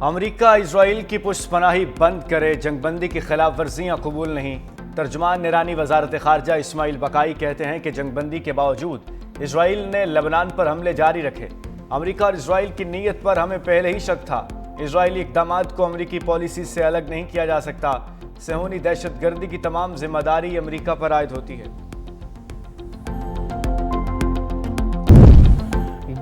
امریکہ اسرائیل کی پشت پناہی بند کرے، جنگ بندی کی خلاف ورزیاں قبول نہیں۔ ترجمان نگرانی وزارت خارجہ اسماعیل بقائی کہتے ہیں کہ جنگ بندی کے باوجود اسرائیل نے لبنان پر حملے جاری رکھے۔ امریکہ اور اسرائیل کی نیت پر ہمیں پہلے ہی شک تھا۔ اسرائیلی اقدامات کو امریکی پالیسی سے الگ نہیں کیا جا سکتا۔ صہیونی دہشت گردی کی تمام ذمہ داری امریکہ پر عائد ہوتی ہے۔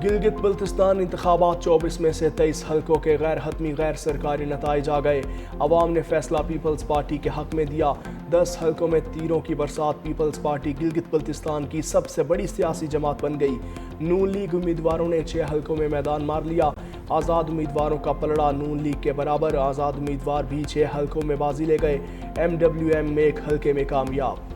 گلگت بلتستان انتخابات 24 میں سے 23 حلقوں کے غیر حتمی غیر سرکاری نتائج آ گئے۔ عوام نے فیصلہ پیپلز پارٹی کے حق میں دیا۔ 10 حلقوں میں تیروں کی برسات۔ پیپلز پارٹی گلگت بلتستان کی سب سے بڑی سیاسی جماعت بن گئی۔ نون لیگ امیدواروں نے 6 حلقوں میں میدان مار لیا۔ آزاد امیدواروں کا پلڑا نون لیگ کے برابر۔ آزاد امیدوار بھی 6 حلقوں میں بازی لے گئے۔ MWM 1 حلقے میں کامیاب۔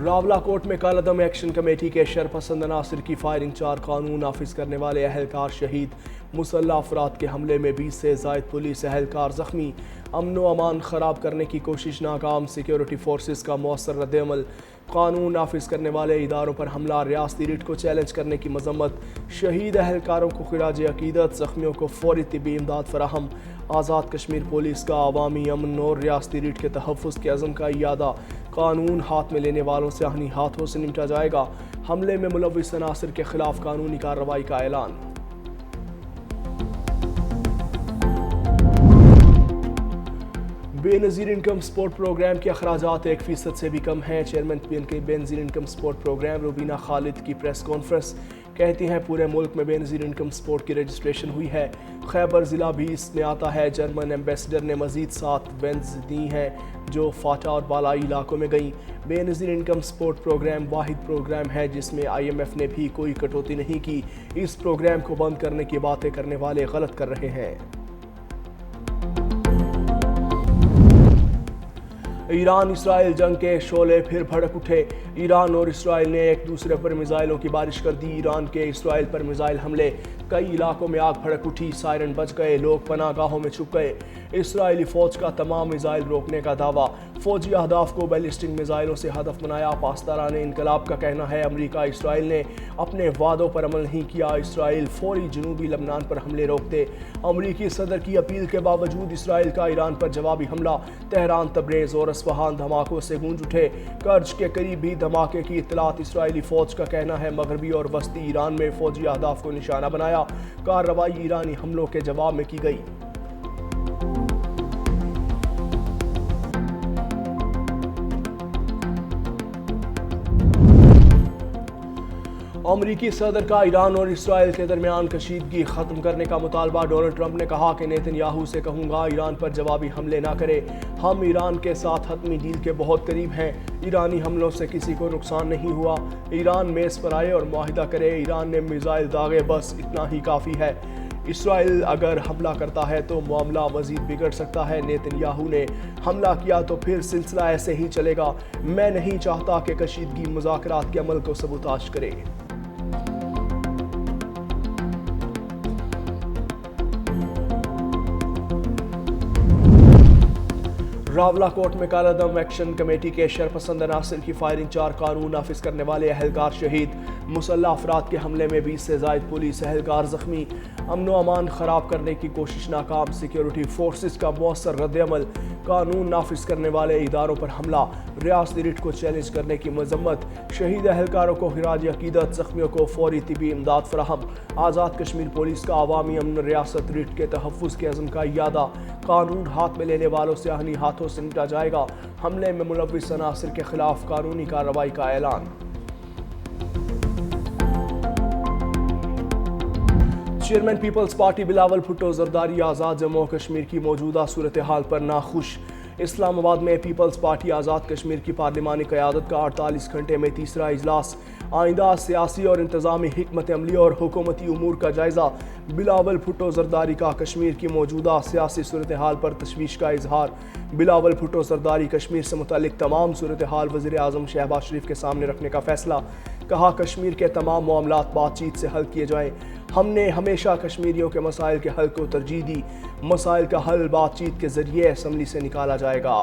راولاکوٹ میں کالعدم ایکشن کمیٹی کے شرپسند عناصر کی فائرنگ، 4 قانون نافذ کرنے والے اہلکار شہید۔ مسلح افراد کے حملے میں 20 سے زائد پولیس اہلکار زخمی۔ امن و امان خراب کرنے کی کوشش ناکام، سیکیورٹی فورسز کا مؤثر رد عمل۔ قانون نافذ کرنے والے اداروں پر حملہ، ریاستی ریٹ کو چیلنج کرنے کی مذمت۔ شہید اہلکاروں کو خراج عقیدت، زخمیوں کو فوری طبی امداد فراہم۔ آزاد کشمیر پولیس کا عوامی امن اور ریاستی ریٹ کے تحفظ کے عزم کا اعادہ۔ قانون ہاتھ میں لینے والوں سے آہنی ہاتھوں سے نمٹا جائے گا۔ حملے میں ملوث عناصر کے خلاف قانونی کارروائی کا اعلان۔ بے نظیر انکم سپورٹ پروگرام کے اخراجات 1% سے بھی کم ہیں۔ چیئرمین بے نظیر انکم سپورٹ پروگرام روبینہ خالد کی پریس کانفرنس۔ کہتی ہیں پورے ملک میں بے نظیر انکم سپورٹ کی رجسٹریشن ہوئی ہے۔ خیبر ضلع بھی اس میں آتا ہے۔ جرمن ایمبیسڈر نے مزید 7 وینز دی ہیں جو فاٹا اور بالائی علاقوں میں گئیں۔ بے نظیر انکم سپورٹ پروگرام واحد پروگرام ہے جس میں IMF نے بھی کوئی کٹوتی نہیں کی۔ اس پروگرام کو بند کرنے کی باتیں کرنے والے غلط کر رہے ہیں۔ ایران اسرائیل جنگ کے شعلے پھر بھڑک اٹھے۔ ایران اور اسرائیل نے ایک دوسرے پر میزائلوں کی بارش کر دی۔ ایران کے اسرائیل پر میزائل حملے، کئی علاقوں میں آگ بھڑک اٹھی، سائرن بج گئے، لوگ پناہ گاہوں میں چھپ گئے۔ اسرائیلی فوج کا تمام میزائل روکنے کا دعویٰ، فوجی اہداف کو بیلسٹک میزائلوں سے ہدف بنایا۔ پاسداران انقلاب کا کہنا ہے امریکہ اسرائیل نے اپنے وعدوں پر عمل نہیں کیا۔ اسرائیل فوری جنوبی لبنان پر حملے روک دے۔ امریکی صدر کی اپیل کے باوجود اسرائیل کا ایران پر جوابی حملہ۔ تہران، تبریز اور اصفہان دھماکوں سے گونج اٹھے۔ کرج کے قریب بھی دھماکے کی اطلاعات۔ اسرائیلی فوج کا کہنا ہے مغربی اور وسطی ایران میں فوجی اہداف کو نشانہ بنایا۔ کارروائی ایرانی حملوں کے جواب میں کی گئی۔ امریکی صدر کا ایران اور اسرائیل کے درمیان کشیدگی ختم کرنے کا مطالبہ۔ ڈونلڈ ٹرمپ نے کہا کہ نیتن یاہو سے کہوں گا ایران پر جوابی حملے نہ کرے۔ ہم ایران کے ساتھ حتمی ڈیل کے بہت قریب ہیں۔ ایرانی حملوں سے کسی کو نقصان نہیں ہوا۔ ایران میز پر آئے اور معاہدہ کرے۔ ایران نے میزائل داغے، بس اتنا ہی کافی ہے۔ اسرائیل اگر حملہ کرتا ہے تو معاملہ مزید بگڑ سکتا ہے۔ نیتن یاہو نے حملہ کیا تو پھر سلسلہ ایسے ہی چلے گا۔ میں نہیں چاہتا کہ کشیدگی مذاکرات کے عمل کو سبوتاژ کرے۔ راولاکوٹ میں کالعدم ایکشن کمیٹی کے شرپسند عناصر کی فائرنگ، 4 قانون نافذ کرنے والے اہلکار شہید۔ مسلح افراد کے حملے میں 20 سے زائد پولیس اہلکار زخمی۔ امن و امان خراب کرنے کی کوشش ناکام، سیکیورٹی فورسز کا مؤثر رد عمل۔ قانون نافذ کرنے والے اداروں پر حملہ، ریاستی ریٹ کو چیلنج کرنے کی مذمت۔ شہید اہلکاروں کو خراج عقیدت، زخمیوں کو فوری طبی امداد فراہم۔ آزاد کشمیر پولیس کا عوامی امن، ریاست ریٹ کے تحفظ کے عزم کا اعادہ۔ قانون ہاتھ میں لینے والوں سے آہنی ہاتھوں سے نمٹا جائے گا۔ حملے میں ملوث عناصر کے خلاف قانونی کارروائی کا اعلان۔ Chairman Peoples Party Bilawal Bhutto Zardari Azad Jammu و کشمیر کی موجودہ صورتحال پر ناخوش۔ اسلام آباد میں پیپلز پارٹی آزاد کشمیر کی پارلیمانی قیادت کا 48 گھنٹے میں تیسرا اجلاس۔ آئندہ سیاسی اور انتظامی حکمت عملی اور حکومتی امور کا جائزہ۔ بلاول بھٹو زرداری کا کشمیر کی موجودہ سیاسی صورتحال پر تشویش کا اظہار۔ بلاول بھٹو زرداری کشمیر سے متعلق تمام صورتحال وزیر اعظم شہباز شریف کے سامنے رکھنے کا فیصلہ۔ کہا کشمیر کے تمام معاملات بات چیت سے حل کیے جائیں۔ ہم نے ہمیشہ کشمیریوں کے مسائل کے حل کو ترجیح دی۔ مسائل کا حل بات چیت کے ذریعے اسمبلی سے نکالا جائے گا۔